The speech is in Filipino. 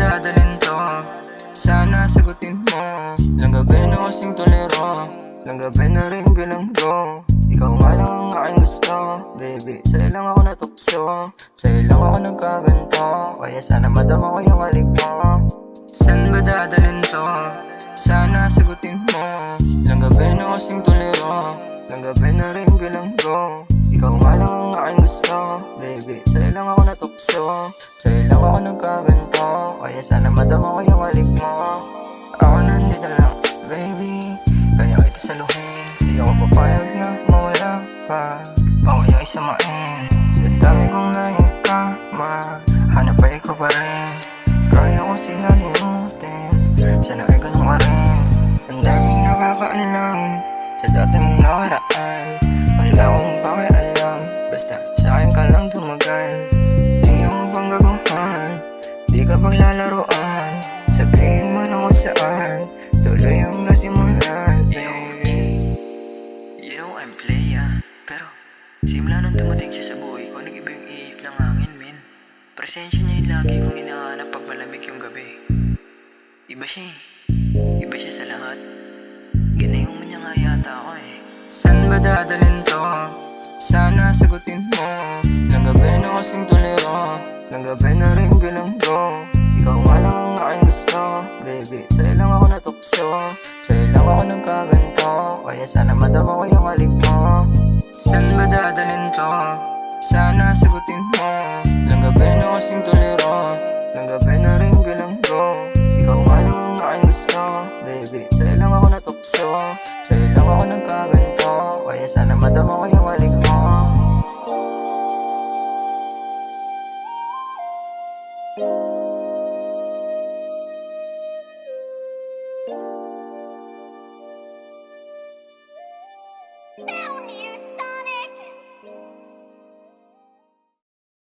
dadalhin to? Sana sagutin mo. Ilang gabi na kasing tolero, ilang gabi na rin bilanggo. Ikaw nga lang ang aking gusto, baby. Sa'yo lang ako natukso, sa'yo lang ako nagkaganto. Kaya sana madama ko yung halik mo. Saan ba dadalhin to? Sana sagutin mo. Ilang gabi na kasing tolero, ilang gabi na rin bilanggo. Ikaw nga lang ang aking gusto, baby. Sa'yo lang ako natukso, sa'yo lang ako nagkaganto. Kaya sana madama ko yung halik mo. Ako nandito lang, baby, kaya kita saluhin. Di ako papayag na mawala ka, o kaya isamain. Sa dami kong naikama, hanap pa ikaw pa rin. Kaya ko sila limutin, sana ay ganun ka rin. Ang daming nakakaalam sa dati mong nakaraan. Wala akong pakialam, basta sa akin ka lang tumagal. Di ako bang gaguhan, di ka paglalaroan. Sabihin mo na kung saan tuloy ang nasimulan, baby. You know I'm playa, pero simula nung dumating siya sa buhay ko, nag-iba yung ihip ng hangin, min. Presensya niya yung lagi kong hinahanap pag malamig yung gabi. Iba siya eh, iba siya sa lahat. Ginayong mo niya nga yata ako eh. Saan ba dadalhin to? Sana sagutin mo. Ilang gabi na kasing tolero, ilang gabi na rin bilanggo. Ikaw nga lang ang aking gusto, baby. Sa'yo lang ako natukso, sa'yo lang ako nagkaganto. Kaya sana madama ko yung halik mo. Saan ba dadalhin to? Sana sagutin